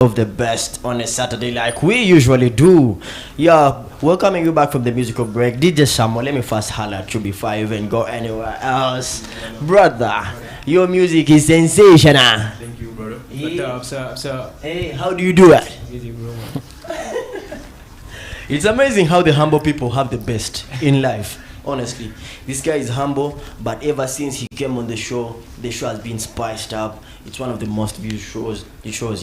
of the best on a Saturday like we usually do. Yeah, welcoming you back from the musical break. DJ Samuel, let me first holler at you before I even go anywhere else. Brother, your music is sensational. Thank you, brother. Hey, how do you do it? It's amazing how the humble people have the best in life. Honestly, this guy is humble, but ever since he came on the show has been spiced up. It's one of the most viewed shows.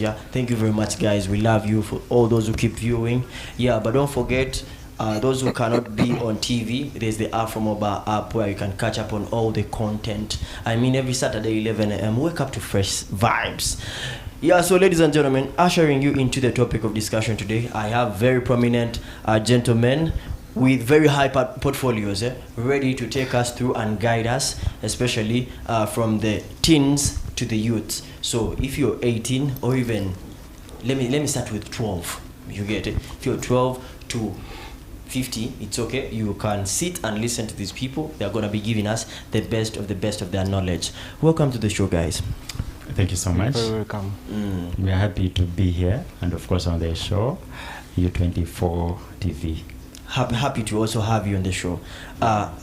Yeah. Thank you very much, guys. We love you for all those who keep viewing. Yeah, but don't forget, those who cannot be on TV, there's the Afro Mobile app where you can catch up on all the content. I mean, every Saturday 11 a.m. wake up to fresh vibes. Yeah, so ladies and gentlemen, ushering you into the topic of discussion today, I have very prominent gentlemen with very high portfolios, ready to take us through and guide us, especially from the teens to the youths. So if you're 18 or even, let me start with 12. You get it? If you're 12 to 50, it's okay. You can sit and listen to these people. They're going to be giving us the best of their knowledge. Welcome to the show, guys. Thank you so much. You're welcome. We are happy to be here and of course on the show, U24 TV. Happy to also have you on the show.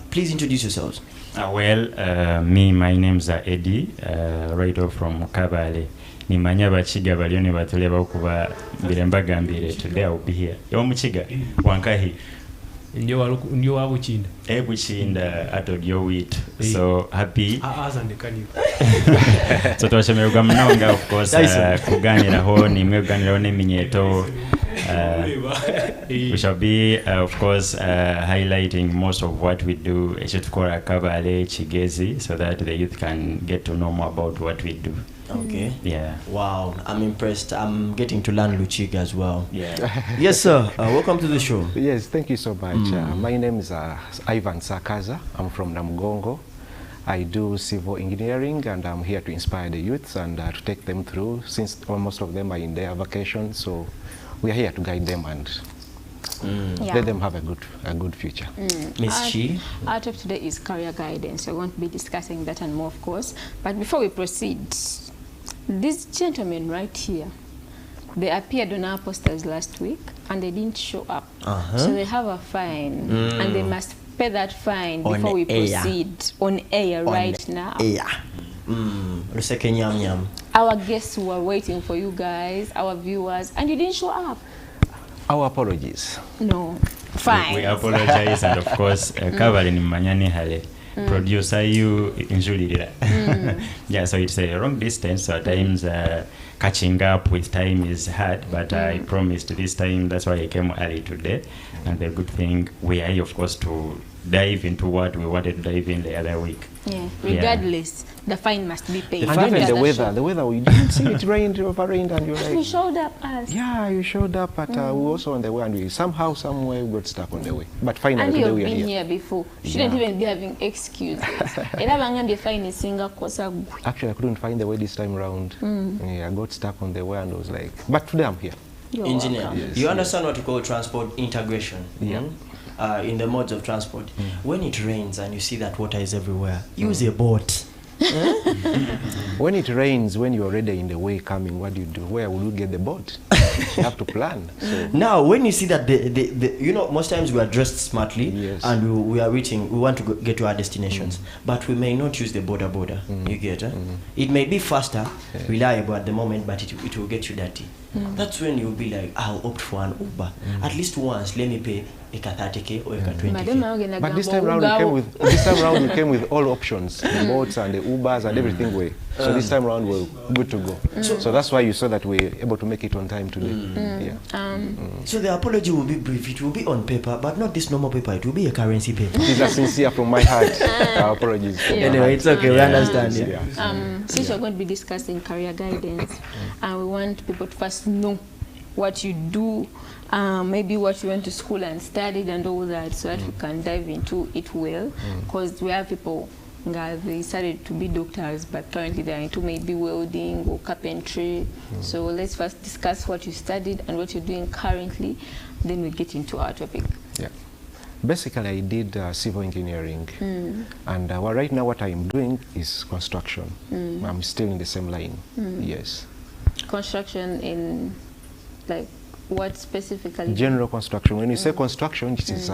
Please introduce yourselves. My name's Eddie, right off from Kabale. Nimanya bachiga baliyo ne batuleba okuba birembagambire. Today I will be here. Yo muchiga wankahi. Ndio wabuchinda. Buchinda atodyo wit. So happy. Azandekani. So twashemerwa mnonga of course kuganiraho nimwe kuganiraho n'eminyeto. We shall be of course highlighting most of what we do ekitukora Kabale Chigezi, so that the youth can get to know more about what we do. Okay. Yeah. Wow, I'm impressed. I'm getting to learn Luchiga as well. Yeah. Yes, sir. Welcome to the show. Yes, thank you so much. My name is Ivan Sakaza. I'm from Namugongo. I do civil engineering and I'm here to inspire the youths and to take them through, since most of them are in their vacation. So we are here to guide them and let them have a good future. Miss Chi? Our topic today is career guidance. We're going to be discussing that and more, of course. But before we proceed, these gentlemen right here, they appeared on our posters last week and they didn't show up. So they have a fine and they must pay that fine On before we air. proceed on air right now. Our guests were waiting for you guys, our viewers, and you didn't show up. Our apologies. No, fine. We apologize and of course Kabale ni manyani hale. Producer you injulira. Yeah, so it's a long distance, so at times catching up with time is hard, but I promised this time, that's why I came early today. And the good thing, we are here of course to dive into what we wanted to dive in the other week. Yeah, regardless, the fine must be paid. And even the weather, we didn't see it rained, overrained, and you're like... You showed up as... Yeah, you showed up, but we were also on the way, and we somehow, somewhere got stuck on the way. But finally, and today you've we are been here. here before. You shouldn't even be having excuses. Actually, I couldn't find the way this time around. Yeah, I got stuck on the way and I was like... But today I'm here. Engineer, Yes, you understand what we call transport integration? Yeah. In the modes of transport. When it rains and you see that water is everywhere, use a boat. When it rains, when you're already in the way coming, what do you do? Where will you get the boat? You have to plan. So. Now, when you see that you know, most times we are dressed smartly, Yes. and we want to get to our destinations, but we may not use the border. You get it? It may be faster, reliable at the moment, but it will get you dirty. That's when you'll be like, I'll opt for an Uber. At least once, let me pay a 30k or a 20k. But this time round, we came with all options, the boats and the Ubers and everything. So this time around, we're good to go. So that's why you saw that we're able to make it on time today. Yeah. So the apology will be brief. It will be on paper, but not this normal paper. It will be a currency paper. These are sincere from my heart. Our apologies. Anyway, it's okay. We understand. Since we're going to be discussing career guidance, and we want people to first know what you do, maybe what you went to school and studied and all that, so that we can dive into it well. Because we have people, they started to be doctors, but currently they're into maybe welding or carpentry. So let's first discuss what you studied and what you're doing currently, then we get into our topic. Yeah. Basically, I did civil engineering, and right now what I'm doing is construction. I'm still in the same line. Yes. Construction in, like, what specifically? General construction. When you say construction, it is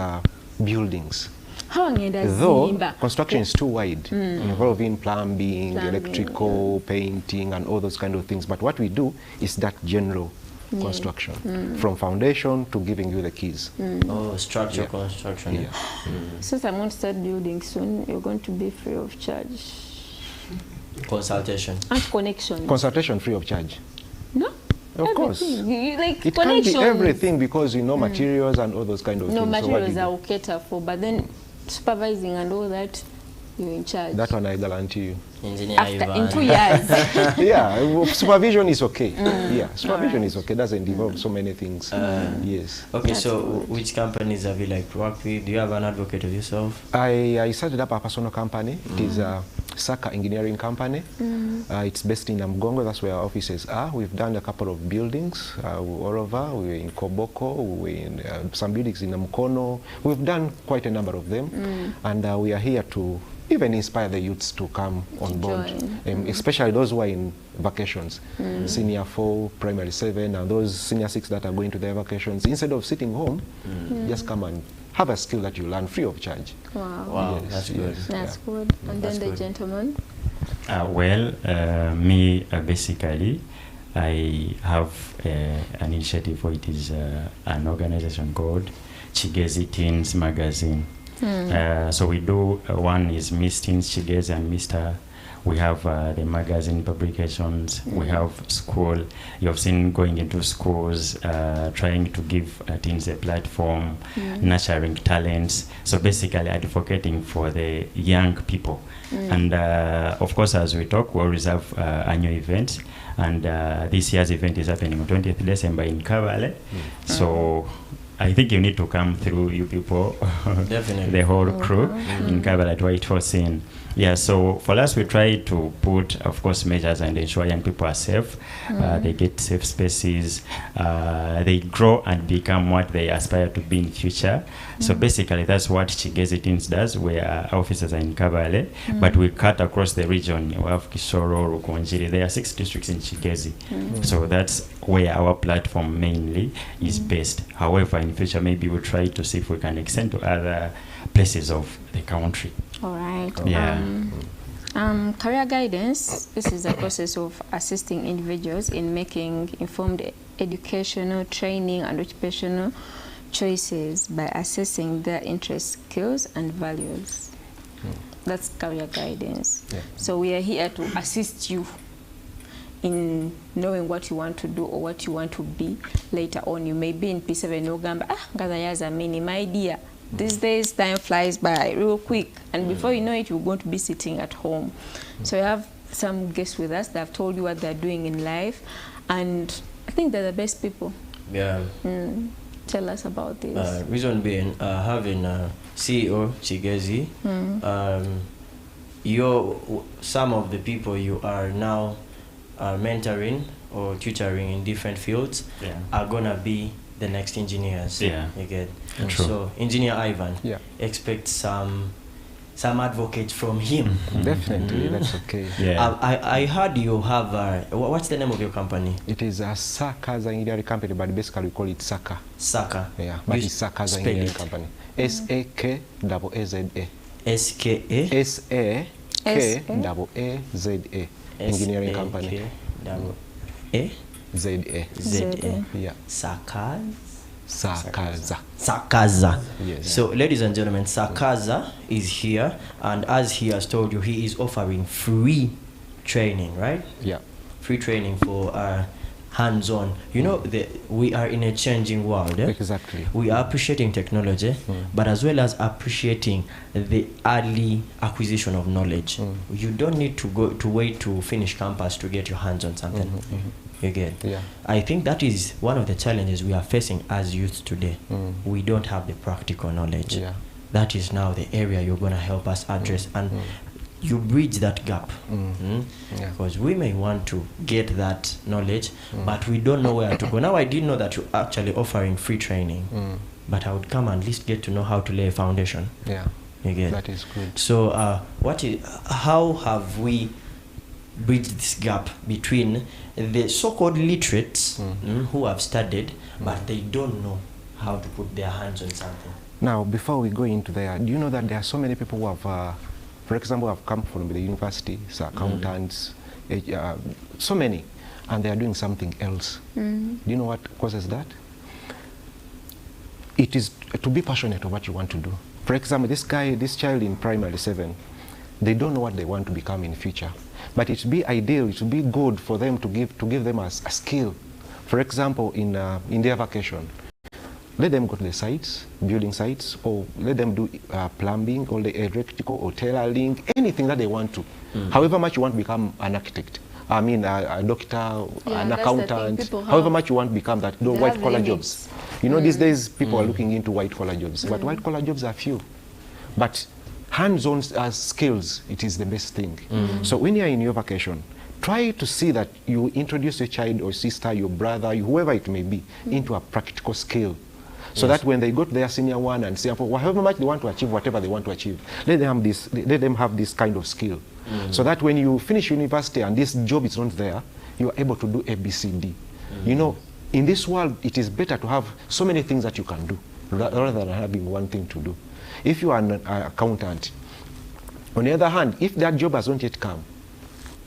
buildings. How long does Though construction is too wide, involving plumbing, electrical, painting, and all those kind of things. But what we do is that general construction, from foundation to giving you the keys. Oh, structural construction. Yeah. Since I'm going to start building soon, you're going to be free of charge. Consultation. And connection. Consultation free of charge. No? Of course. You like It can be connections. everything because you know materials and all those kind of No, things. materials So I will cater for, but then supervising and all that, you're in charge. that one I guarantee you. Engineer After, Ivan. in 2 years. Yeah, supervision is okay. Yeah, supervision is okay. Doesn't involve so many things. Yes. Okay, That's so good. which companies have you like worked with? Do you have an advocate of yourself? I started up a personal company. It is a Saka engineering company. It's based in Namgongo. That's where our offices are. We've done a couple of buildings all over. We were in Koboko. We were in some buildings in Namkono. We've done quite a number of them. And we are here to even inspire the youths to come on board, especially those who are in vacations, senior 4, primary 7, and those senior 6 that are going to their vacations. Instead of sitting home, just come and have a skill that you learn free of charge. Wow. Wow, Yes, that's good. yes. That's Yeah. good. And That's then the good. gentleman? Me, basically, I have an initiative, or it is an organization called Chigezi Teens Magazine. So we do, one is Miss Teens Chigezi and Mr. We have the magazine publications, we have school. You have seen going into schools, trying to give teens a platform, nurturing talents. So basically advocating for the young people. And of course, as we talk, we always have annual events. And this year's event is happening on 20th December in Kabale. So I think you need to come through, you people, Definitely. the whole crew in Kabale at White Horse Inn. Yeah, so for us, we try to put, of course, measures and ensure young people are safe. They get safe spaces. They grow and become what they aspire to be in future. So basically, that's what Chigezi Teens does. Our offices are in Kabale, but we cut across the region. We have Kisoro, Rukonjiri. There are 6 districts in Chigezi. So that's where our platform mainly is based. However, in future, maybe we'll try to see if we can extend to other places of the country. All right. Yeah. Career guidance, this is a process of assisting individuals in making informed educational, training, and occupational choices by assessing their interests, skills, and values. That's career guidance. Yeah. So we are here to assist you in knowing what you want to do or what you want to be later on. You may be in P7 Uganda, Gazayaza mini, my dear. These days, time flies by real quick, and before you know it, you're going to be sitting at home. So you have some guests with us that have told you what they're doing in life, and I think they're the best people. Yeah. Tell us about this. Reason being, having CEO Chigezi, some of the people you are now mentoring or tutoring in different fields are gonna be the next engineers. Yeah. You get. True. So Engineer Ivan, Yeah. expect some advocates from him. Definitely, that's okay. Yeah. I heard you have what's the name of your company? It is a Saka engineering company, but basically we call it Saka. Saka. Yeah, but You it's Saka spell engineering it. company. S-A-K-A-A-Z-A. SKA. S-A-K-A-A-Z-A. Engineering company. A Z-A. Z-A. Yeah. Sakaza. Yes. So, ladies and gentlemen, Sakaza is here, and as he has told you, he is offering free training, right? Yeah. Free training for hands-on. You know, we are in a changing world. Exactly. We are appreciating technology, but as well as appreciating the early acquisition of knowledge. You don't need to wait to finish campus to get your hands on something. You get. Yeah. I think that is one of the challenges we are facing as youth today. We don't have the practical knowledge. Yeah. That is now the area you're going to help us address, and you bridge that gap. Yeah. Because we may want to get that knowledge, but we don't know where to go. Now I didn't know that you're actually offering free training, but I would come and at least get to know how to lay a foundation. Yeah. You get. That is good. So how have we bridge this gap between the so-called literates who have studied, but they don't know how to put their hands on something? Now, before we go into there, do you know that there are so many people who have, for example, have come from the universities, accountants, so many, and they are doing something else. Do you know what causes that? It is to be passionate of what you want to do. For example, this child in primary 7, they don't know what they want to become in future. But it would be ideal, it would be good for them to give them a skill. For example, in their vacation, let them go to the sites, building sites, or let them do plumbing, or the electrical, or tailoring, anything that they want to. However much you want to become an architect, I mean a doctor, an accountant, however much you want to become that, those white collar jobs. You know, these days people are looking into white collar jobs, but white collar jobs are few. But hands-on skills, it is the best thing. So when you are in your vacation, try to see that you introduce your child or sister, your brother, whoever it may be, into a practical skill. So that when they go to their senior 1 and senior 4, however much they want to achieve, whatever they want to achieve, let them have this kind of skill. So that when you finish university and this job is not there, you are able to do ABCD. You know, in this world, it is better to have so many things that you can do rather than having one thing to do. If you are an accountant, on the other hand, if that job has not yet come,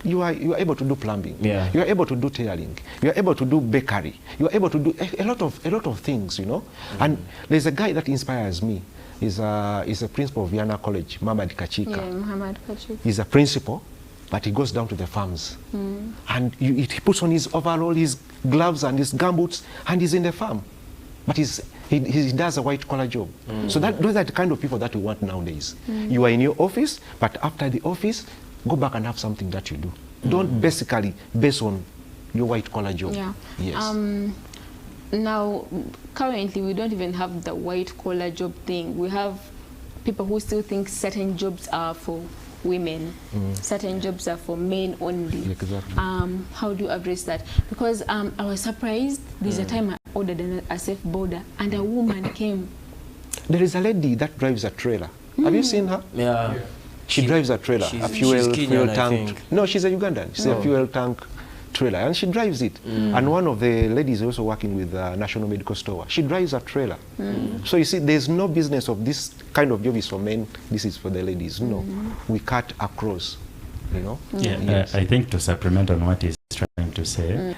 you are able to do plumbing. You are able to do tailoring. You are able to do bakery. You are able to do a lot of things, you know. And there's a guy that inspires me. He's a principal of Vienna College, Mohamed Kachika. Yeah, Mohamed Kachika. He's a principal, but he goes down to the farms. And he puts on his overall, his gloves and his gumboots, and he's in the farm. But he does a white collar job. So those are the kind of people that we want nowadays. You are in your office, but after the office, go back and have something that you do. Don't basically base on your white collar job. Yeah. Yes. Now, currently, we don't even have the white collar job thing. We have people who still think certain jobs are for women, certain jobs are for men only. Exactly. How do you address that? Because I was surprised. There's a time I ordered a safe border, and a woman came. There is a lady that drives a trailer. Have you seen her? Yeah. She drives a trailer, a fuel Kenyan, tank. No, she's a Ugandan. She's a fuel tank trailer, and she drives it. And one of the ladies also working with National Medical Store. She drives a trailer. So you see, there's no business of this kind of job is for men. This is for the ladies. No, we cut across. You know. Yeah, Yes. I think to supplement on what he's trying to say,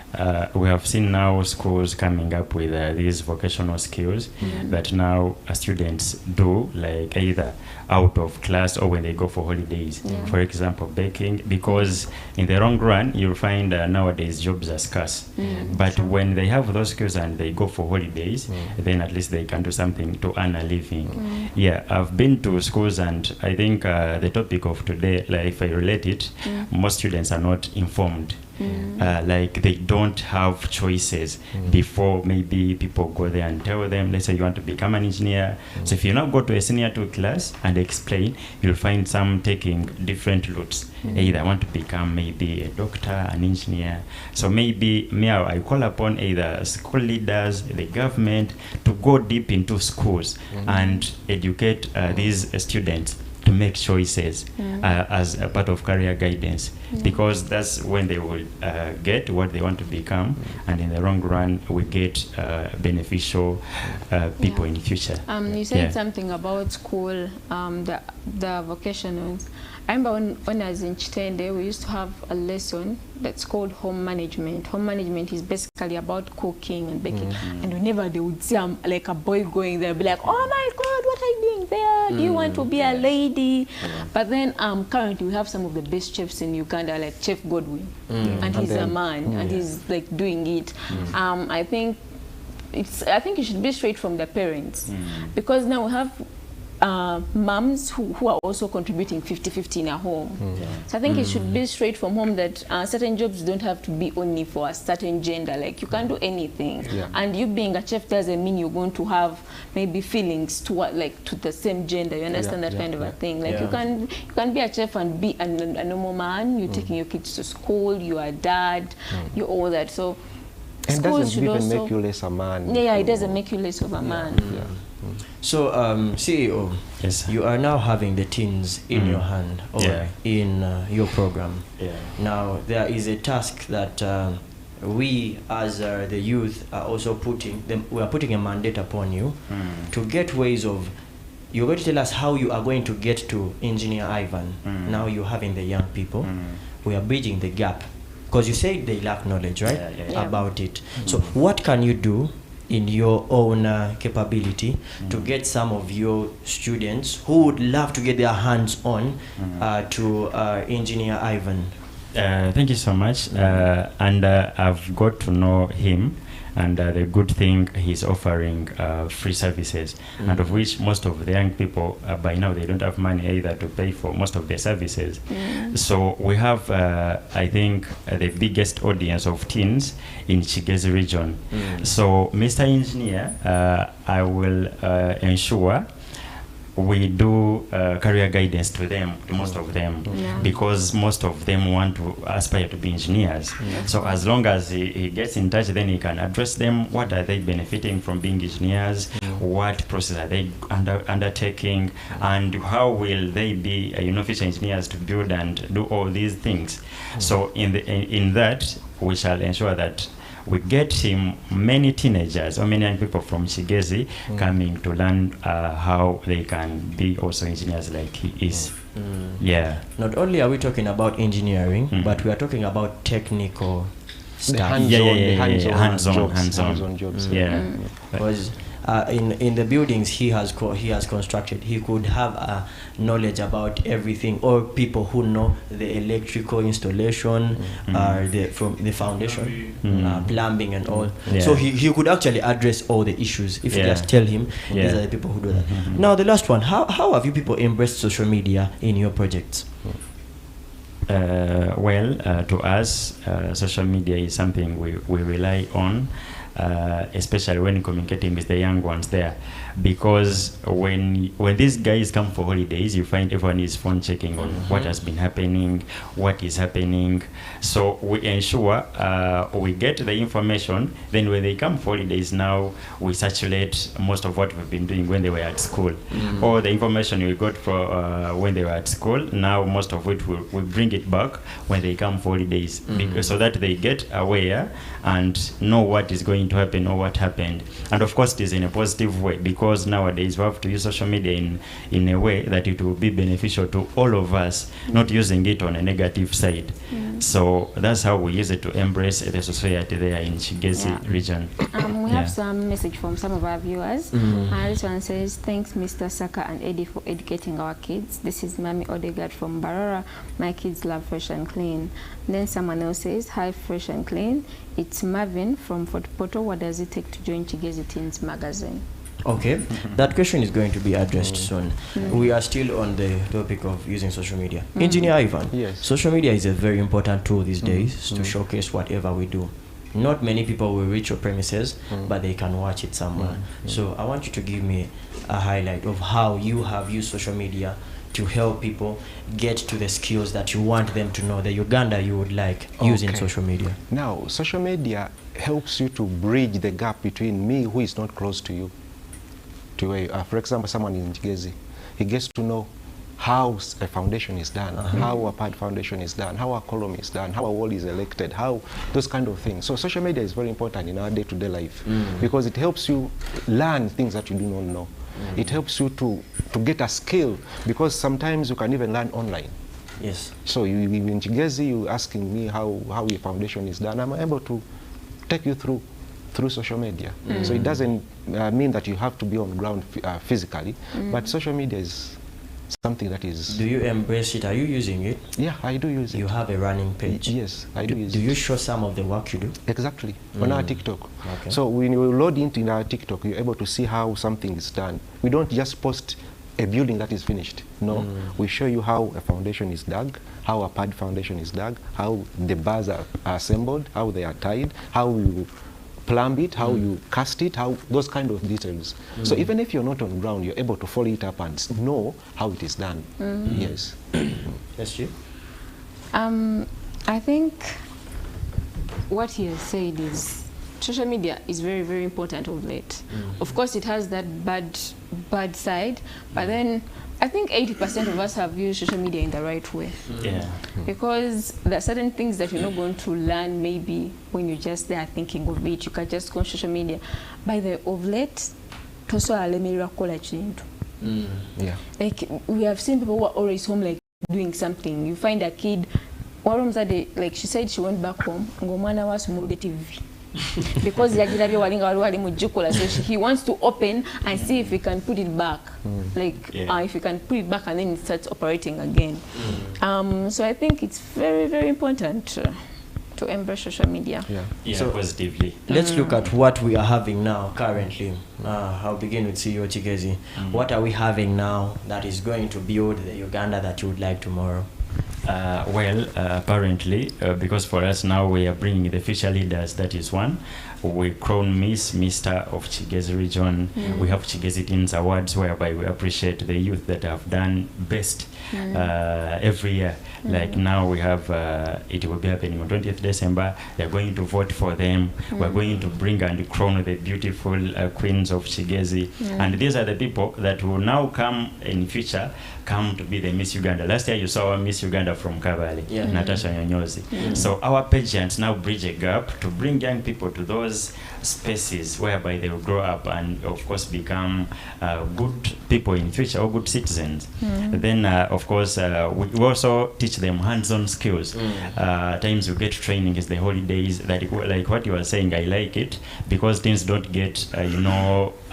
we have seen now schools coming up with these vocational skills that now students do, like either out of class or when they go for holidays. For example, baking, because in the long run you'll find nowadays jobs are scarce. But when they have those skills and they go for holidays, then at least they can do something to earn a living. Yeah, I've been to schools, and I think the topic of today, like if I relate it, most students are not informed. Like they don't have choices before maybe people go there and tell them, let's say you want to become an engineer. So if you now go to a senior 2 class and explain, you'll find some taking different routes. Either I want to become maybe a doctor, an engineer. So maybe I call upon either school leaders, the government, to go deep into schools and educate these students to make choices as a part of career guidance, because that's when they will get what they want to become, and in the long run we get beneficial people in the future. You said something about school, the vocationals. I remember when I was in Chitende, we used to have a lesson that's called home management. Home management is basically about cooking and baking. And whenever they would see like a boy going there, be like, oh my God, what are you doing there? Do you want to be a lady? But then currently we have some of the best chefs in Uganda, like Chef Godwin. And he's a man, and he's like doing it. I think it should be straight from the parents. Because now we have moms who are also contributing 50-50 in a home. So I think it should be straight from home that certain jobs don't have to be only for a certain gender. Like you can do anything. And you being a chef doesn't mean you're going to have maybe feelings to the same gender. You understand that kind of a thing. Like you can be a chef and be a normal man. You're taking your kids to school. You are a dad. You're all that. So And schools doesn't should even also make you less a man. yeah, it So, doesn't make you less of a man. yeah. So, CEO, Yes. you are now having the teens in your hand or Yeah. in your program. Yeah. Now, there is a task that we as the youth are also we are putting a mandate upon you to get ways of, you're going to tell us how you are going to get to Engineer Ivan. Now you're having the young people. We are bridging the gap. Because you say they lack knowledge, right? Yeah. About it. So what can you do in your own capability to get some of your students who would love to get their hands on to Engineer Ivan? Thank you so much. And I've got to know him, and the good thing, he's offering free services, and of which most of the young people by now, they don't have money either to pay for most of their services. So we have, I think, the biggest audience of teens in Kigezi region. So Mr. Engineer, I will ensure we do career guidance to them, to most of them, because most of them want to aspire to be engineers. So as long as he gets in touch, then he can address them. What are they benefiting from being engineers? What process are they undertaking? And how will they be future engineers to build and do all these things? So in that, we shall ensure that we get him many teenagers or many young people from Kigezi coming to learn how they can be also engineers like he is. Yeah. Not only are we talking about engineering, but we are talking about technical The stuff. hands-on jobs. Yeah. Because in the buildings he has constructed, he could have knowledge about everything, or people who know the electrical installation, from the foundation, plumbing and all. Yeah. So he could actually address all the issues if you just tell him these are the people who do that. Now the last one, how have you people embraced social media in your projects? To us, social media is something we rely on, especially when communicating with the young ones there, because when these guys come for holidays, you find everyone is phone checking on what has been happening, what is happening. So we ensure we get the information. Then when they come for holidays, now we circulate most of what we've been doing when they were at school, or the information we got for when they were at school. Now most of it we bring it back when they come for holidays, so that they get aware and know what is going to happen or what happened. And of course, it is in a positive way, because nowadays we have to use social media in a way that it will be beneficial to all of us, not using it on a negative side. So that's how we use it to embrace the society there in Kigezi region. We have some message from some of our viewers. This one says, thanks Mr. Saka and Eddie for educating our kids. This is Mami Odegaard from Barara. My kids love Fresh and Clean. Then someone else says, hi Fresh and Clean. It's Marvin from Fort Poto. What does it take to join Kigezi Teens magazine? Okay, that question is going to be addressed soon. We are still on the topic of using social media. Engineer Ivan, Yes. social media is a very important tool these days to showcase whatever we do. Not many people will reach your premises, but they can watch it somewhere. So I want you to give me a highlight of how you have used social media to help people get to the skills that you want them to know, the Uganda you would like using social media. Now, social media helps you to bridge the gap between me, who is not close to you, for example, someone in Kigezi. He gets to know how a foundation is done, how a pad foundation is done, how a column is done, how a wall is elected, how those kind of things. So social media is very important in our day-to-day life because it helps you learn things that you do not know. It helps you to get a skill, because sometimes you can even learn online. Yes. So you in Kigezi, you asking me how your foundation is done, I'm able to take you through social media. So it doesn't mean that you have to be on ground physically, but social media is something that is... Do you embrace it? Are you using it? Yeah, I do use it. You have a running page? Yes, I do use it. Do you show some of the work you do? Exactly, on our TikTok. Okay. So when you load into our TikTok, you're able to see how something is done. We don't just post a building that is finished. No, we show you how a foundation is dug, how a pad foundation is dug, how the bars are assembled, how they are tied, how you plumb it, how you cast it, how those kind of details. So even if you're not on ground, you're able to follow it up and know how it is done. Yes. Yes, you? I think what he has said is social media is very, very important of late. Of course, it has that bad side, but then I think 80% of us have used social media in the right way. Yeah. Because there are certain things that you're not going to learn maybe when you're just there thinking of it. You can just go on social media. By the of late, Yeah. like we have seen people who are always home, like doing something. You find a kid, like she said she went back home, TV. Because so he wants to open and see if he can put it back, if he can put it back and then it starts operating again. So I think it's very, very important to embrace social media. Yeah, So positively. let's look at what we are having now currently. I'll begin with CEO Chigezi. What are we having now that is going to build the Uganda that you would like tomorrow? Apparently, because for us now we are bringing the future leaders, that is one. We crown Mr. of Chigezi region. We have Chigezi Teens Awards, whereby we appreciate the youth that have done best every year. Like now we have, it will be happening on 20th December. They're going to vote for them. We're going to bring and crown the beautiful queens of Chigezi. And these are the people that will now come in future, come to be the Miss Uganda. Last year you saw our Miss Uganda from Kabale, Natasha Nyonyozi. So our pageants now bridge a gap to bring young people to those spaces whereby they will grow up and of course become good people in future, or good citizens. Then of course we also teach them hands-on skills. Times we get training is the holidays, that like what you were saying, I like it because teens don't get a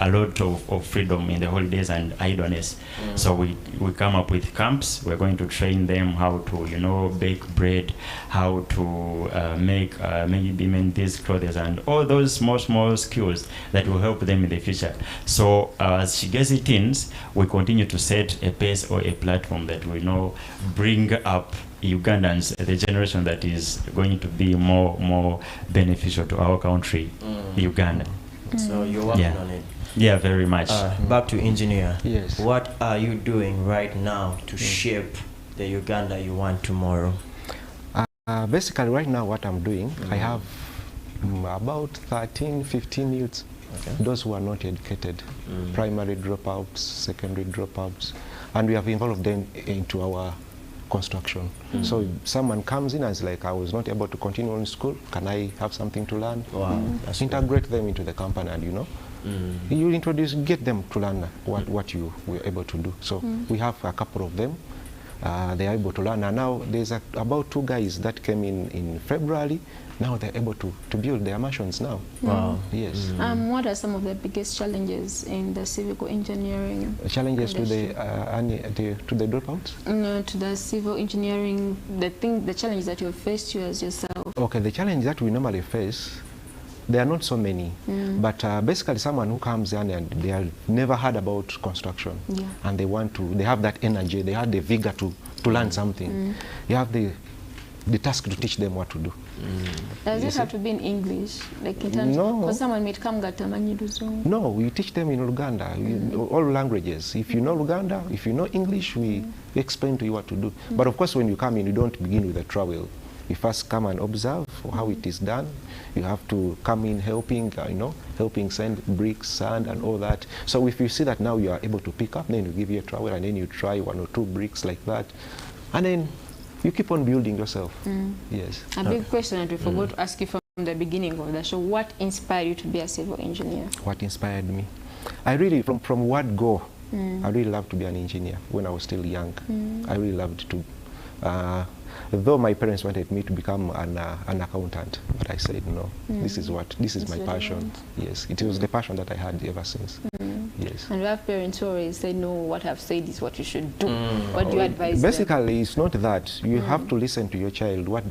lot of freedom in the holidays and idleness. So we come up with camps. We're going to train them how to bake bread, how to make maybe mend these clothes and all those small skills that will help them in the future. So as Chigezi Teens, we continue to set a pace or a platform that we know bring up Ugandans, the generation that is going to be more beneficial to our country, Uganda. So you're working on it. Yeah, very much. Back to engineer. Yes. What are you doing right now to shape the Uganda you want tomorrow? Basically, right now, what I'm doing, I have about 13, 15 youths, those who are not educated, primary dropouts, secondary dropouts, and we have involved them into our construction. So if someone comes in and is like, I was not able to continue in school, can I have something to learn? Wow, that's integrate them into the company, and you get them to learn what you were able to do. So we have a couple of them. They are able to learn, and now there's about 2 guys that came in February. Now they're able to build their mansions now. Wow. Yes. What are some of the biggest challenges in the civil engineering? Challenges industry? to the dropouts? No, to the civil engineering, the challenges that you have faced as yourself. Okay, the challenge that we normally face, there are not so many, but basically someone who comes in and they have never heard about construction, and they have that energy, they have the vigor to learn something. You have the task to teach them what to do. Does it have to be in English? Like in terms because someone might come No, we teach them in Uganda, all languages. If you know Uganda, if you know English, we explain to you what to do. But of course, when you come in, you don't begin with a trowel. You first come and observe how it is done. You have to come in helping, helping send bricks, sand, and all that. So if you see that now you are able to pick up, then you give you a trowel, and then you try 1 or 2 bricks like that, and then you keep on building yourself. Yes. A big question that we forgot to ask you from the beginning of the show: what inspired you to be a civil engineer? What inspired me? I really, from word go, I really loved to be an engineer when I was still young. I really loved to. Though my parents wanted me to become an accountant, but I said no. This is my passion. Yes, it was the passion that I had ever since. Yes. And we have parents who always say, no, what I've said is what you should do. What do you advise Basically, them? it's not that. You have to listen to your child. What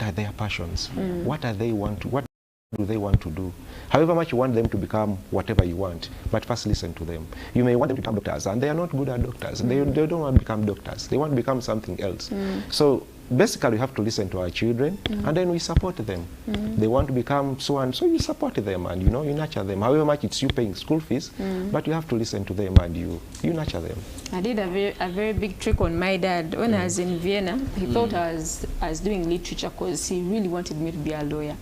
are their passions? What do they want to do? However much you want them to become whatever you want, but first listen to them. You may want them to become doctors, and they are not good at doctors. They don't want to become doctors. They want to become something else. So basically, we have to listen to our children, and then we support them. They want to become so and so, you support them, and you nurture them. However much it's you paying school fees, but you have to listen to them, and you nurture them. I did a very big trick on my dad. When I was in Vienna, he thought I was doing literature because he really wanted me to be a lawyer.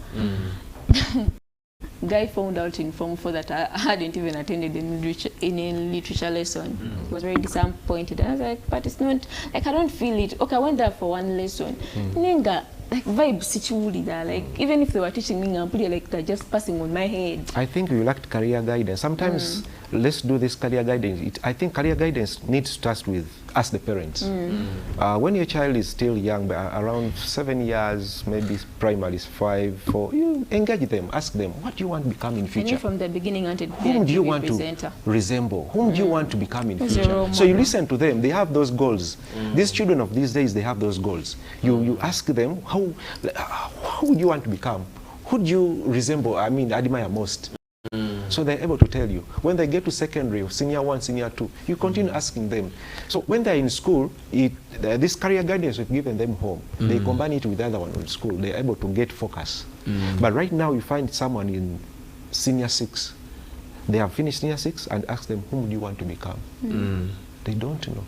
Guy found out in Form 4 that I hadn't even attended any literature lesson. He was very disappointed. And I was like, but it's not, like, I don't feel it. Okay, I went there for one lesson. Nenga, like, vibe situation there. Like, even if they were teaching me, I'm pretty like they're just passing on my head. I think you lacked career guidance. Sometimes, let's do this career guidance. I think career guidance needs to start with us, the parents. When your child is still young, around 7 years, maybe primary is 5, 4, you engage them, ask them, what do you want to become in future? And from the beginning until whom do you want to resemble? Whom do you want to become in future? So you listen to them. They have those goals. These children of these days, they have those goals. You ask them, who do you want to become? Who do you resemble, admire most? So they're able to tell you. When they get to secondary, senior 1, senior 2, you continue asking them. So when they're in school, this career guidance we've given them home, they combine it with the other one in school. They're able to get focus. But right now, you find someone in senior 6. They have finished senior 6 and ask them, whom do you want to become? They don't know.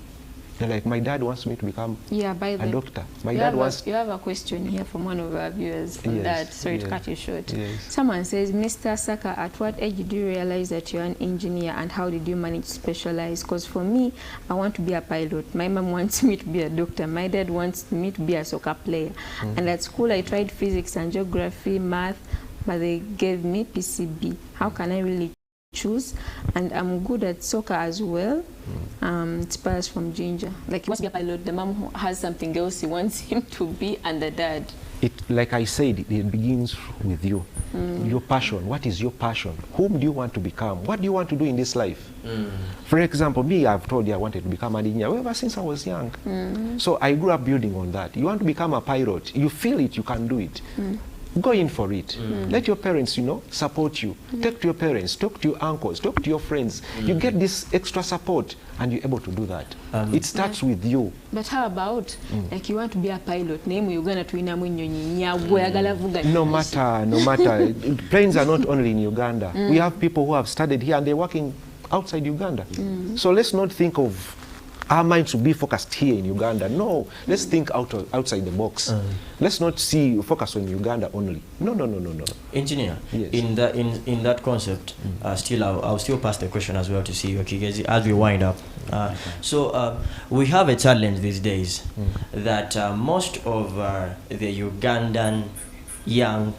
They're like, my dad wants me to become a doctor. My dad wants... You have a question here from one of our viewers on that. Sorry to cut you short. Someone says, Mr. Saka, at what age did you realize that you're an engineer and how did you manage to specialize? Because for me, I want to be a pilot. My mom wants me to be a doctor. My dad wants me to be a soccer player. And at school, I tried physics and geography, math, but they gave me PCB. How can I really choose? And I'm good at soccer as well. It's passed from Ginger. Like, he wants to be a pilot. The mom has something else he wants him to be, and the dad. Like I said, it begins with you. Your passion. What is your passion? Whom do you want to become? What do you want to do in this life? For example, me, I've told you I wanted to become an engineer ever since I was young. So I grew up building on that. You want to become a pilot. You feel it, you can do it. Go in for it. Let your parents, support you. Talk to your parents, talk to your uncles, talk to your friends. You get this extra support and you're able to do that. It starts with you. But how about, like, you want to be a pilot, name Uganda to No matter. Planes are not only in Uganda. We have people who have studied here and they're working outside Uganda. So let's not think of our minds will be focused here in Uganda. No, let's think outside the box. Let's not focus on Uganda only. No. Engineer, yes. in that concept, I'll still pass the question as well to see you, Kigezi, as we wind up. So we have a challenge these days that most of the Ugandan young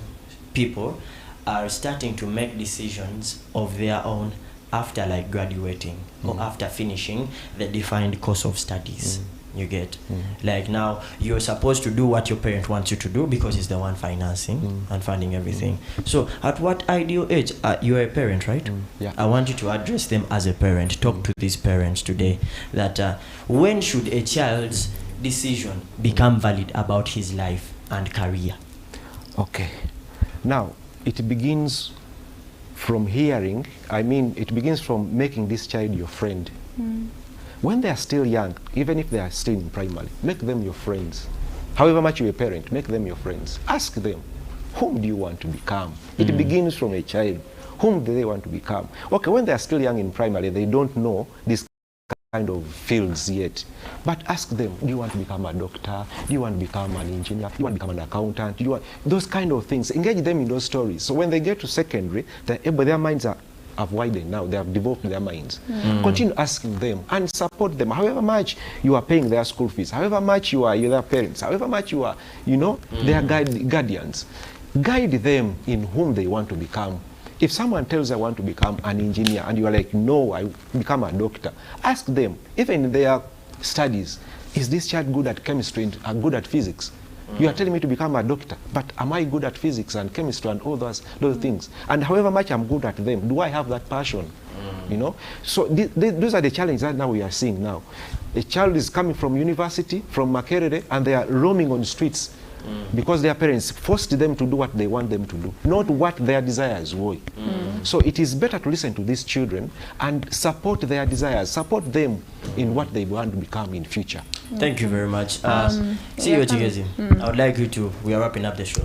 people are starting to make decisions of their own after, like, graduating or after finishing the defined course of studies. You get, like, now you're supposed to do what your parent wants you to do because it's the one financing and funding everything. So at what ideal age, you're a parent, right? I want you to address them as a parent. Talk to these parents today that when should a child's decision become valid about his life and career? Okay, now it begins from hearing. It begins from making this child your friend. When they are still young, even if they are still in primary, make them your friends. However much you're a parent, make them your friends. Ask them, whom do you want to become? It begins from a child. Whom do they want to become? Okay, when they are still young in primary, they don't know this kind of fields yet. But ask them, do you want to become a doctor? Do you want to become an engineer? Do you want to become an accountant? Do you want those kind of things? Engage them in those stories. So when they get to secondary, their minds have widened now. They have developed their minds. Continue asking them and support them. However much you are paying their school fees, however much you are their parents, however much you are, their guardians, guide them in whom they want to become. If someone tells I want to become an engineer and you are like, no, I become a doctor, ask them, even in their studies, is this child good at chemistry and good at physics? You are telling me to become a doctor, but am I good at physics and chemistry and all those things? And however much I'm good at them, do I have that passion? So those are the challenges that now we are seeing now. A child is coming from university, from Makerere, and they are roaming on the streets because their parents forced them to do what they want them to do, not what their desires were. So it is better to listen to these children and support their desires, support them in what they want to become in future. Thank you very much. See you, Chigezi. I would like you to, we are wrapping up the show.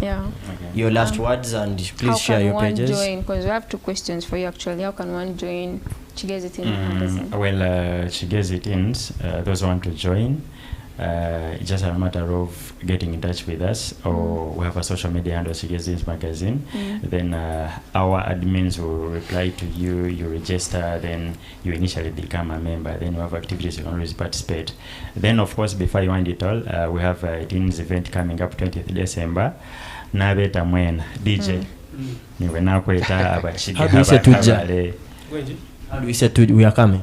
Your last words, and please share your pages. How can one join? Because we have 2 questions for you actually. How can one join Chigezi Teens? Well, Chigezi Teens, those who want to join, It's just a matter of getting in touch with us, or we have a social media handle, Citizens Magazine. Then our admins will reply to you, you register, then you initially become a member, then you have activities you can always participate. Then of course, before you wind it all, we have a teens event coming up 20th December. Nabeta mwena DJ niwe nakweta abachige How do we say we are coming?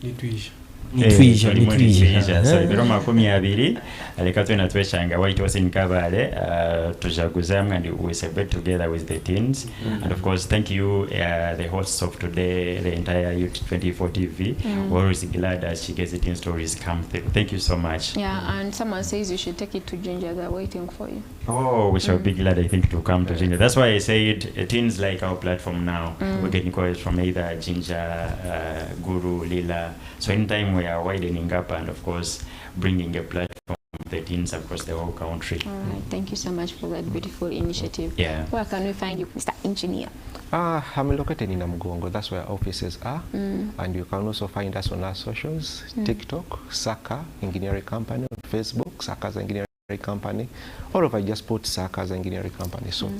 Nitwisha. So ibiro 12 aleka twena twechanga white was in Kabale tujaguzamu, and we celebrate together with the teens. And of course, thank you the hosts of today, the entire Youth 24 TV. We're always glad that she gets the teen stories come through. Thank you so much. Yeah, and someone says you should take it to Ginger. They're waiting for you. Oh, we shall be glad, I think, to come to Ginger. That's why I said teens like our platform now. We're getting calls from either Ginger, Guru, Lila. So anytime we are widening up and, of course, bringing a platform to the teens across the whole country. All right. Thank you so much for that beautiful initiative. Yeah. Where can we find you, Mr. Engineer? I'm located in Namgongo. That's where our offices are. And you can also find us on our socials, TikTok, Saka Engineering Company, on Facebook, Saka's Engineering Company. All over, just put Saka's Engineering Company. So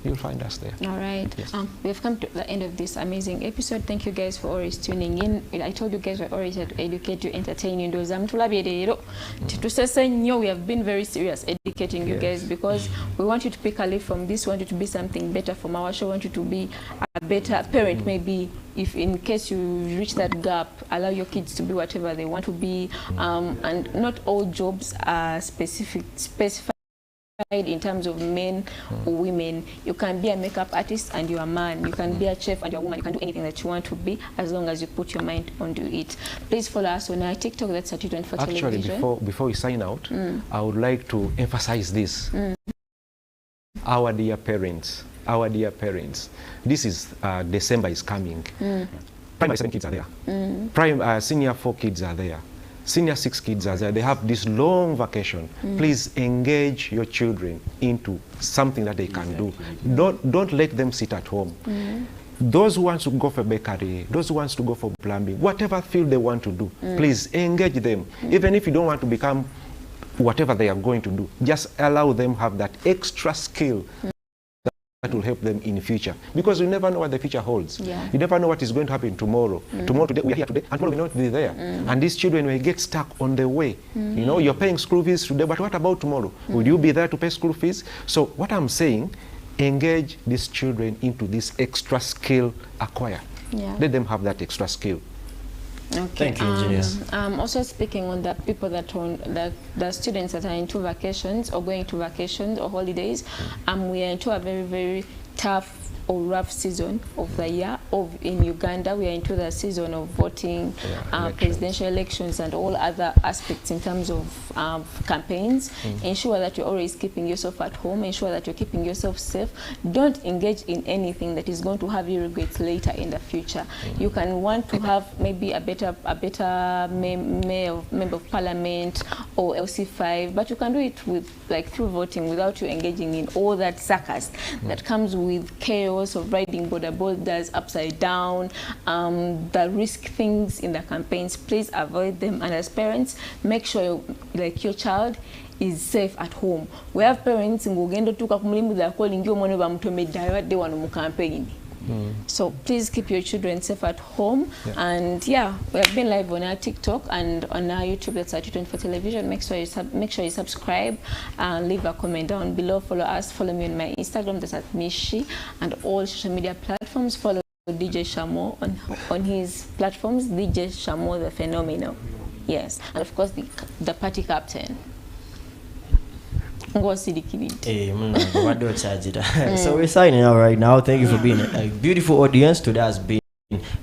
you'll find us there. All right. Yes. We've come to the end of this amazing episode. Thank you guys for always tuning in. I told you guys we're always here to educate you, entertain you. We have been very serious educating you guys, because we want you to pick a leaf from this. We want you to be something better from our show. We want you to be a better parent. Maybe if in case you reach that gap, allow your kids to be whatever they want to be. And not all jobs are specified in terms of men or women. You can be a makeup artist and you're a man. You can be a chef and you're a woman. You can do anything that you want to be, as long as you put your mind onto it. Please follow us on our TikTok. That's at T24 Television. Actually, before we sign out, I would like to emphasize this. Our dear parents, this is December is coming. Primary 7 kids are there. Senior 4 kids are there. Senior 6 kids are there. They have this long vacation. Please engage your children into something that they can do. Don't let them sit at home. Those who want to go for bakery, those who want to go for plumbing, whatever field they want to do, please engage them. Even if you don't want to become whatever they are going to do, just allow them have that extra skill that will help them in the future, because you never know what the future holds. You never know what is going to happen tomorrow. Tomorrow, today, we are here today, and tomorrow we will not be there. And these children will get stuck on the way. You know, you're paying school fees today, but what about tomorrow? Will you be there to pay school fees? So what I'm saying, engage these children into this extra skill acquire. Let them have that extra skill. Okay. Thank you, engineers. Also speaking on the people the students that are into vacations or going to vacations or holidays, we are into a very, very tough or rough season of the year in Uganda. We are into the season of voting, presidential elections, and all other aspects in terms of campaigns. Ensure that you're always keeping yourself at home. Ensure that you're keeping yourself safe. Don't engage in anything that is going to have you regrets later in the future. You can want to have maybe a better member of parliament or LC5, but you can do it with through voting without you engaging in all that circus that comes with chaos of riding border borders upside down, the risk things in the campaigns. Please avoid them, and as parents, make sure your child is safe at home. We have parents ngogendo tuka kumulimu za calling you mwana ba mtomeddayo de wano mu campaign. So please keep your children safe at home. And we have been live on our TikTok and on our YouTube. That's at T24 Television. Make sure you subscribe and leave a comment down below. Follow us. Follow me on my Instagram. That's at Mishi, and all social media platforms. Follow DJ Shamo on his platforms. DJ Shamo the Phenomenal. Yes, and of course the party captain. So we're signing out right now. Thank you for being a beautiful audience. Today has been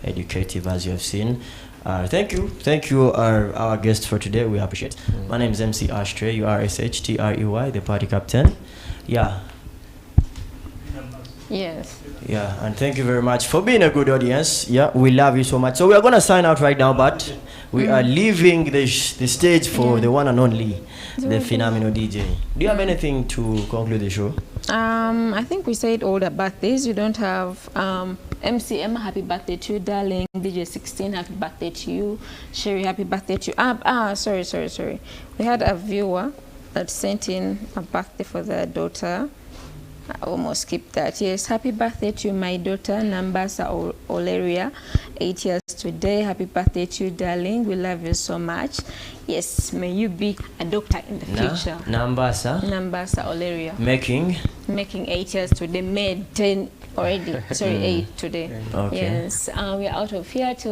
educative, as you have seen. Thank you our guests for today. We appreciate it. My name is MC Ashtray, URSHTREY, the party captain. Yes. And thank you very much for being a good audience. We love you so much. So we are going to sign out right now, but we are leaving the stage for the one and only, the phenomenal DJ. Do you have anything to conclude the show? I think we said all about this. You don't have MCM, happy birthday to you, darling. DJ 16, happy birthday to you. Sherry, happy birthday to you. Sorry. We had a viewer that sent in a birthday for their daughter. I almost skipped that. Yes, happy birthday to my daughter, Nambasa Oleria, 8 years today. Happy birthday to you, darling. We love you so much. Yes, may you be a doctor in the future. Nambasa Oleria. Making 8 years today. Made 10 already. Sorry, 8 today. Okay. Yes, we are out of here till